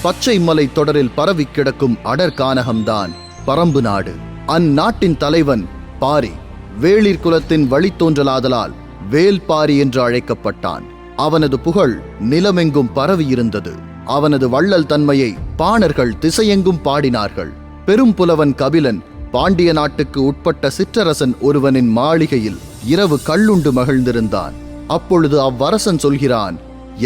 பச்சை மலை தொடரில் பரவி கிடக்கும் அடர்கானகம்தான் பரம்பு நாடு. அந்நாட்டின் தலைவன் பாரி. வேளிர் குலத்தின் வழித்தோன்றலாதலால் வேல்பாரி என்று அழைக்கப்பட்டான். அவனது புகழ் நிலமெங்கும் பரவியிருந்தது. அவனது வள்ளல் தன்மையை பாணர்கள் திசையெங்கும் பாடினார்கள். பெரும் புலவன் கபிலன் பாண்டிய நாட்டுக்கு உட்பட்ட சிற்றரசன் ஒருவனின் மாளிகையில் இரவு கள்ளுண்டு மகிழ்ந்திருந்தான். அப்பொழுது அவ்வரசன் சொல்கிறான்,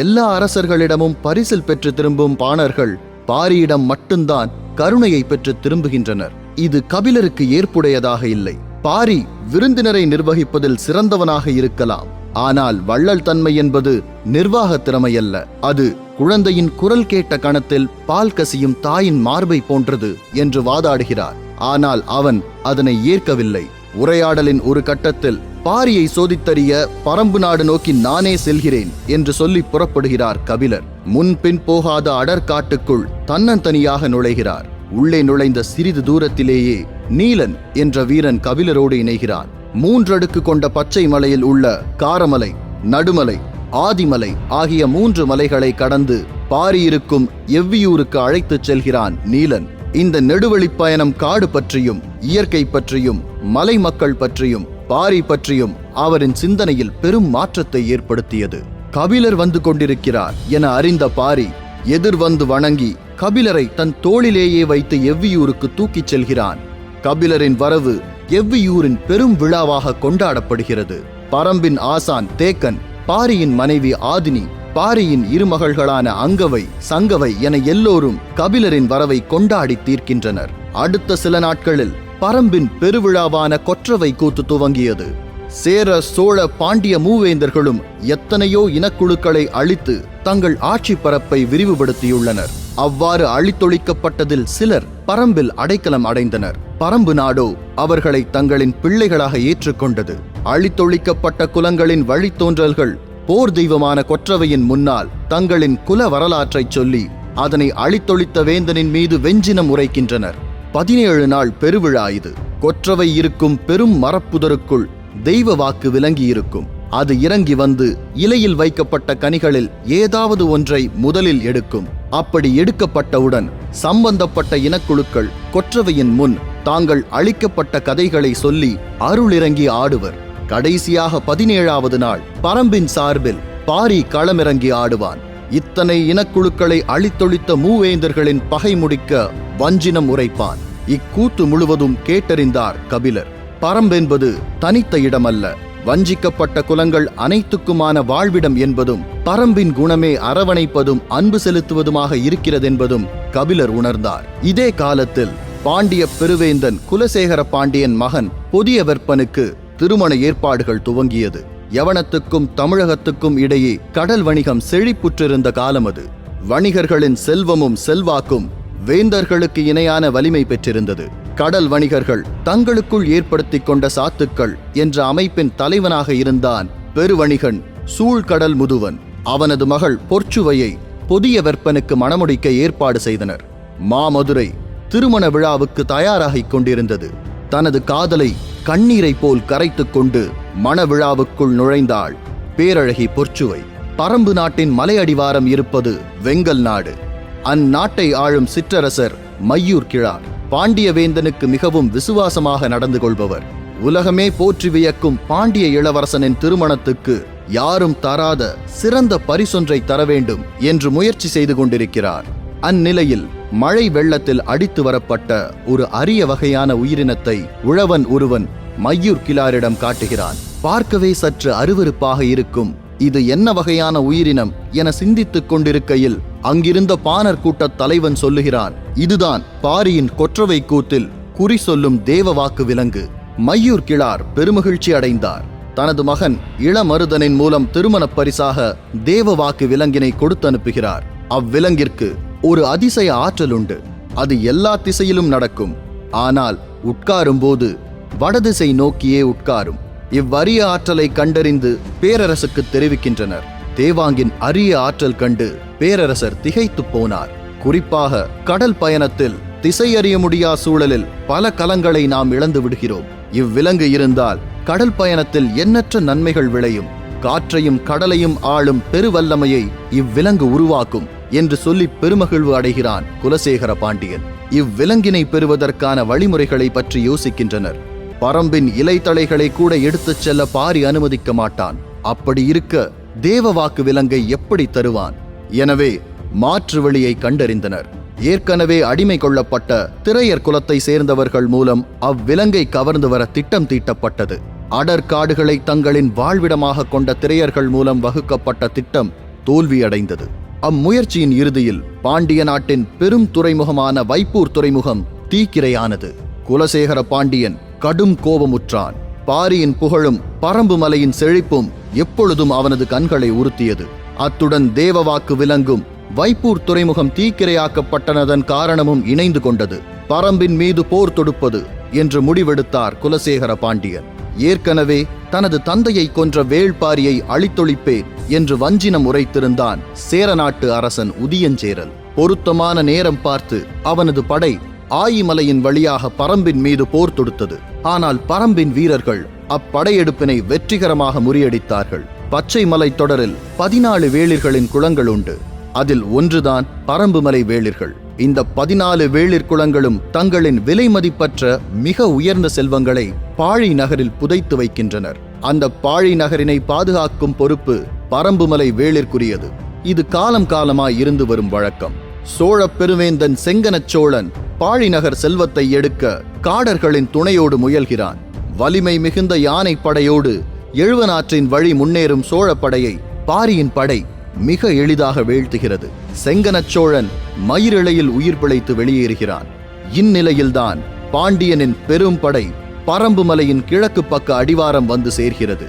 எல்லா அரசர்களிடமும் பரிசில் பெற்று திரும்பும் பாணர்கள் பாரியிடம் மட்டும்தான் கருணையை பெற்று திரும்புகின்றனர். இது கபிலருக்கு ஏற்புடையதாக இல்லை. பாரி விருந்தினரை நிர்வகிப்பதில் சிறந்தவனாக இருக்கலாம், ஆனால் வள்ளல் தன்மை என்பது நிர்வாக திறமையல்ல. அது குழந்தையின் குரல் கேட்ட கணத்தில் பால் கசியும் தாயின் மார்பை போன்றது என்று வாதாடுகிறார். ஆனால் அவன் அதனை ஏற்கவில்லை. உரையாடலின் ஒரு கட்டத்தில் பாரியை சோதித்தறிய பரம்பு நாடு நோக்கி நானே செல்கிறேன் என்று சொல்லி புறப்படுகிறார் கபிலர். முன்பின் போகாத அடற்காட்டுக்குள் தன்னந்தனியாக நுழைகிறார். உள்ளே நுழைந்த சிறிது தூரத்திலேயே நீலன் என்ற வீரன் கபிலரோடு இணைகிறான். 3 அடுக்கு கொண்ட பச்சை மலையில் உள்ள காரமலை, நடுமலை, ஆதிமலை ஆகிய 3 மலைகளை கடந்து பாரி இருக்கும் எவ்வியூருக்கு அழைத்துச் செல்கிறான் நீலன். இந்த நெடுவழிப் பயணம் காடு பற்றியும் இயற்கை பற்றியும் மலை மக்கள் பற்றியும் பாரி பற்றியும் அவரின் சிந்தனையில் பெரும் மாற்றத்தை ஏற்படுத்தியது. கபிலர் வந்து கொண்டிருக்கிறார் என அறிந்த பாரி எதிர் வந்து வணங்கி கபிலரை தன் தோளிலேயே வைத்து எவ்வியூருக்கு தூக்கிச் செல்கிறான். கபிலரின் வரவு எவ்வியூரின் பெரும் விழாவாக கொண்டாடப்படுகிறது. பரம்பின் ஆசான் தேக்கன், பாரியின் மனைவி ஆதினி, பாரியின் இருமகள்களான அங்கவை, சங்கவை என எல்லோரும் கபிலரின் வரவை கொண்டாடி தீர்க்கின்றனர். அடுத்த சில நாட்களில் பரம்பின் பெருவிழாவான கொற்றவை கூத்து துவங்கியது. சேர, சோழ, பாண்டிய மூவேந்தர்களும் எத்தனையோ இனக்குழுக்களை அழித்து தங்கள் ஆட்சி பரப்பை விரிவுபடுத்தியுள்ளனர். அவ்வாறு அழித்தொழிக்கப்பட்டதில் சிலர் பரம்பில் அடைக்கலம் அடைந்தனர். பரம்பு நாடோ அவர்களை தங்களின் பிள்ளைகளாக ஏற்றுக்கொண்டது. அழித்தொழிக்கப்பட்ட குலங்களின் வழித்தோன்றல்கள் போர் தெய்வமான கொற்றவையின் முன்னால் தங்களின் குல வரலாற்றை சொல்லி அதனை அழித்தொழித்த வேந்தனின் மீது வெஞ்சினம் உரைக்கின்றனர். 17 நாள் பெருவிழா இது. கொற்றவை இருக்கும் பெரும் மரப்புதருக்குள் தெய்வ வாக்கு விளங்கி இருக்கும். அது இறங்கி வந்து இலையில் வைக்கப்பட்ட கனிகளில் ஏதாவது ஒன்றை முதலில் எடுக்கும். அப்படி எடுக்கப்பட்டவுடன் சம்பந்தப்பட்ட இனக்குழுக்கள் கொற்றவையின் முன் தாங்கள் அளிக்கப்பட்ட கதைகளை சொல்லி அருளிறங்கி ஆடுவர். கடைசியாக 17வது நாள் பரம்பின் சார்பில் பாரி களமிறங்கி ஆடுவான். இத்தனை இனக்குழுக்களை அழித்தொழித்த மூவேந்தர்களின் பகை முடிக்க வஞ்சினம் உரைப்பான். இக்கூத்து முழுவதும் கேட்டறிந்தார் கபிலர். பரம்பென்பது தனித்த இடமல்ல, வஞ்சிக்கப்பட்ட குலங்கள் அனைத்துக்குமான வாழ்விடம் என்பதும் பரம்பின் குணமே அரவணைப்பதும் அன்பு செலுத்துவதுமாக இருக்கிறதென்பதும் கபிலர் உணர்ந்தார். இதே காலத்தில் பாண்டிய பெருவேந்தன் குலசேகர பாண்டியன் மகன் பொதிய வெப்பனுக்கு திருமண ஏற்பாடுகள் துவங்கியது. யவனத்துக்கும் தமிழகத்துக்கும் இடையே கடல் வணிகம் செழிப்புற்றிருந்த காலம் அது. வணிகர்களின் செல்வமும் செல்வாக்கும் வேந்தர்களுக்கு இணையான வலிமை பெற்றிருந்தது. கடல் வணிகர்கள் தங்களுக்குள் ஏற்படுத்தி கொண்ட சாத்துக்கள் என்ற அமைப்பின் தலைவனாக இருந்தான் பெருவணிகன் சூழ்கடல் முதுவன். அவனது மகள் பொற்சுவையை பொதிய வெப்பனுக்கு மணமுடிக்க ஏற்பாடு செய்தனர். மாமதுரை திருமண விழாவுக்கு தயாராகிக் கொண்டிருந்தது. தனது காதலை கண்ணீரை போல் கரைத்துக் கொண்டு மணவிழாவுக்குள் நுழைந்தாள் பேரழகி பொற்சுவை. பரம்பு நாட்டின் மலையடிவாரம் இருப்பது வெங்கல் நாடு. அந்நாட்டை ஆளும் சிற்றரசர் மையூர் கிழார் பாண்டிய வேந்தனுக்கு மிகவும் விசுவாசமாக நடந்து கொள்பவர். உலகமே போற்றி வியக்கும் பாண்டிய இளவரசனின் திருமணத்துக்கு யாரும் தராத சிறந்த பரிசொன்றை தர வேண்டும் என்று முயற்சி செய்து கொண்டிருக்கிறார். அந்நிலையில் மழை வெள்ளத்தில் அடித்து வரப்பட்ட ஒரு அரிய வகையான உயிரினத்தை உழவன் ஒருவன் மையூர் கிழாரிடம் காட்டுகிறான். பார்க்கவே சற்று அருவருப்பாக இருக்கும். இது என்ன வகையான உயிரினம் என சிந்தித்துக் கொண்டிருக்கையில் அங்கிருந்த பாணர் கூட்ட தலைவன் சொல்லுகிறான், இதுதான் பாரியின் கொற்றவை கூத்தில் குறி சொல்லும் தேவவாக்கு விலங்கு. மையூர் கிழார் பெருமகிழ்ச்சி அடைந்தார். தனது மகன் இளமருதனின் மூலம் திருமணப் பரிசாக தேவவாக்கு விலங்கினை கொடுத்து அனுப்புகிறார். அவ்விலங்கிற்கு ஒரு அதிசய ஆற்றல் உண்டு. அது எல்லா திசையிலும் நடக்கும். ஆனால் உட்காரும் போது வடதிசை நோக்கியே உட்காரும். இவ்வரிய ஆற்றலை கண்டறிந்து பேரரசுக்கு தெரிவிக்கின்றனர். தேவாங்கின் அரிய ஆற்றல் கண்டு பேரரசர் திகைத்து போனார். குறிப்பாக கடல் பயணத்தில் திசை அறிய முடியா சூழலில் பல கலங்களை நாம் இழந்து விடுகிறோம். இவ்விலங்கு இருந்தால் கடல் பயணத்தில் எண்ணற்ற நன்மைகள் விளையும். காற்றையும் கடலையும் ஆளும் பெருவல்லமையை இவ்விலங்கு உருவாக்கும் என்று சொல்லி பெருமகிழ்வு அடைகிறான் குலசேகர பாண்டியன். இவ்விலங்கினை பெறுவதற்கான வழிமுறைகளை பற்றி யோசிக்கின்றனர். பரம்பின் இலைத்தளைகளை கூட எடுத்துச் செல்ல பாரி அனுமதிக்க மாட்டான். அப்படி இருக்க தேவவாக்கு விலங்கை எப்படி தருவான்? எனவே மாற்று வழியை கண்டறிந்தனர். ஏற்கனவே அடிமை கொள்ளப்பட்ட திரையர் குலத்தை சேர்ந்தவர்கள் மூலம் அவ்விலங்கை கவர்ந்து வர திட்டம் தீட்டப்பட்டது. அடற்காடுகளை தங்களின் வாழ்விடமாக கொண்ட திரையர்கள் மூலம் வகுக்கப்பட்ட திட்டம் தோல்வியடைந்தது. அம்முயற்சியின் இறுதியில் பாண்டிய நாட்டின் பெரும் துறைமுகமான வைப்பூர் துறைமுகம் தீக்கிரையானது. குலசேகர பாண்டியன் கடும் கோபமுற்றான். பாரியின் புகழும் பரம்பு மலையின் செழிப்பும் எப்பொழுதும் அவனது கண்களை உறுத்தியது. அத்துடன் தேவவாக்கு விலங்கும் வைப்பூர் துறைமுகம் தீக்கிரையாக்கப்பட்டனதன் காரணமும் இணைந்து கொண்டது. பரம்பின் மீது போர் தொடுப்பது என்று முடிவெடுத்தார் குலசேகர பாண்டியன். ஏற்கனவே தனது தந்தையை கொன்ற வேள்பாரியை அழித்தொழிப்பேன் என்று வஞ்சினம் உரைத்திருந்தான் சேரநாட்டு அரசன் உதியஞ்சேரல். பொருத்தமான நேரம் பார்த்து அவனது படை ஆயிமலையின் வழியாக பரம்பின் மீது போர் தொடுத்தது. ஆனால் பரம்பின் வீரர்கள் அப்படையெடுப்பினை வெற்றிகரமாக முறியடித்தார்கள். பச்சை மலை தொடரில் 14 வேளிர்களின் குளங்கள் உண்டு. அதில் ஒன்றுதான் பரம்புமலை வேளிர்கள். இந்த 14 வேளிர் குளங்களும் தங்களின் விலை மதிப்பற்ற மிக உயர்ந்த செல்வங்களை பாழி நகரில் புதைத்து வைக்கின்றனர். அந்த பாழி நகரினை பாதுகாக்கும் பொறுப்பு பரம்புமலை வேளிற்குரியது. இது காலம் காலமாய் இருந்து வரும் வழக்கம். சோழ பெருவேந்தன் செங்கனச் சோழன் பாழி நகர் செல்வத்தை எடுக்க காடர்களின் துணையோடு முயல்கிறான். வலிமை மிகுந்த யானை படையோடு எழுவனாற்றின் வழி முன்னேறும் சோழ படையை பாரியின் படை மிக எளிதாக வீழ்த்துகிறது. செங்கனச் சோழன் மயிரிழையில் உயிர் பிழைத்து வெளியேறுகிறான். இந்நிலையில்தான் பாண்டியனின் பெரும் படை பரம்பு மலையின் கிழக்கு பக்க அடிவாரம் வந்து சேர்கிறது.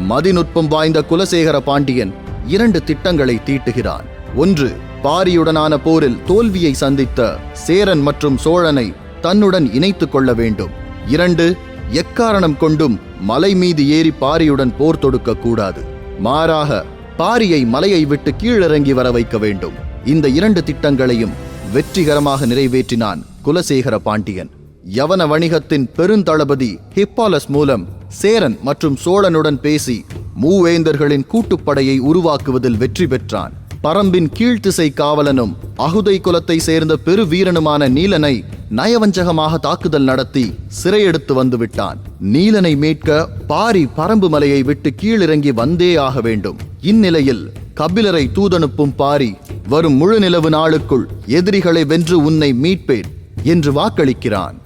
மதிநுட்பம் வாய்ந்த குலசேகர பாண்டியன் 2 திட்டங்களை தீட்டுகிறான். ஒன்று, பாரியுடனான போரில் தோல்வியை சந்தித்த சேரன் மற்றும் சோழனை தன்னுடன் இணைத்துக் கொள்ள வேண்டும். 2, எக்காரணம் கொண்டும் மலை மீது ஏறி பாரியுடன் போர் தொடுக்க கூடாது. மாறாக பாரியை மலையை விட்டு கீழிறங்கி வர வைக்க வேண்டும். இந்த 2 திட்டங்களையும் வெற்றிகரமாக நிறைவேற்றினான் குலசேகர பாண்டியன். யவன வணிகத்தின் பெருந்தளபதி ஹிப்பாலஸ் மூலம் சேரன் மற்றும் சோழனுடன் பேசி மூவேந்தர்களின் கூட்டுப்படையை உருவாக்குவதில் வெற்றி பெற்றான். பரம்பின் கீழ்த்திசை காவலனும் அகுதை குலத்தை சேர்ந்த பெரு வீரனுமான நீலனை நயவஞ்சகமாக தாக்குதல் நடத்தி சிறையெடுத்து வந்து விட்டான். நீலனை மீட்க பாரி பரம்பு மலையை விட்டு கீழிறங்கி வந்தே ஆக வேண்டும். இந்நிலையில் கபிலரை தூதனுப்பும் பாரி வரும் முழு நிலவு நாளுக்குள் எதிரிகளை வென்று உன்னை மீட்பேன் என்று வாக்களிக்கிறான்.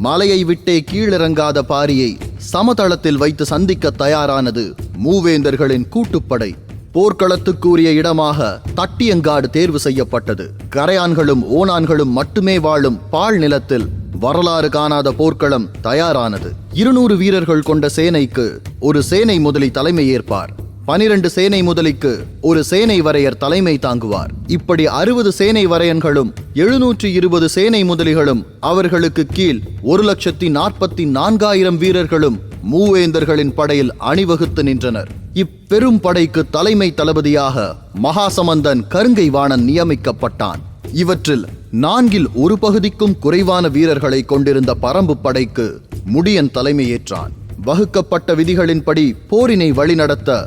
மலையை விட்டே கீழிறங்காத பாரியை சமதளத்தில் வைத்து சந்திக்க தயாரானது மூவேந்தர்களின் கூட்டுப்படை. போர்க்களத்துக்குரிய இடமாக தட்டியங்காடு தேர்வு செய்யப்பட்டது. கரையான்களும் ஓனான்களும் மட்டுமே வாழும் பாழ் நிலத்தில் வரலாறு காணாத போர்க்களம் தயாரானது. 200 வீரர்கள் கொண்ட சேனைக்கு ஒரு சேனை முதலி தலைமை ஏற்பார். 12 சேனை முதலிக்கு ஒரு சேனை வரையர் தலைமை தாங்குவார். இப்படி 60 சேனை வரையன்களும் 720 சேனை முதலிகளும் அவர்களுக்கு கீழ் 1,44,000 வீரர்களும் மூவேந்தர்களின் படையில் அணிவகுத்து நின்றனர். இப்பெரும் படைக்கு தலைமை தளபதியாக மகாசமந்தன் கருங்கை வாணன் நியமிக்கப்பட்டான். இவற்றில் 4 ஒரு பகுதிக்கும் குறைவான வீரர்களை கொண்டிருந்த பரம்பு படைக்கு முடியன் தலைமையேற்றான். வகுக்கப்பட்ட விதிகளின்படி போரினை வழிநடத்த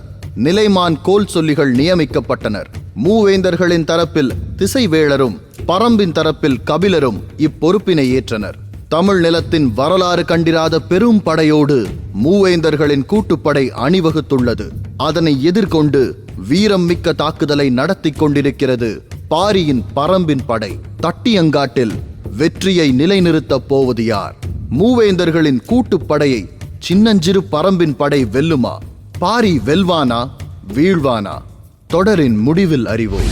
நிலைமான் கோல் சொல்லிகள் நியமிக்கப்பட்டனர். மூவேந்தர்களின் தரப்பில் திசைவேளரும் பரம்பின் தரப்பில் கபிலரும் இப்பொறுப்பினை ஏற்றனர். தமிழ் நிலத்தின் வரலாறு கண்டிராத பெரும் படையோடு மூவேந்தர்களின் கூட்டுப்படை அணிவகுத்துள்ளது. அதனை எதிர்கொண்டு வீரம் மிக்க தாக்குதலை நடத்தி கொண்டிருக்கிறது பாரியின் பரம்பின் படை. தட்டியங்காட்டில் வெற்றியை நிலைநிறுத்தப் போவது யார்? மூவேந்தர்களின் கூட்டுப்படையை சின்னஞ்சிறு பரம்பின் படை வெல்லுமா? பாரி வெல்வானா வீழ்வானா? தொடரின் முடிவில் அறிவோம்.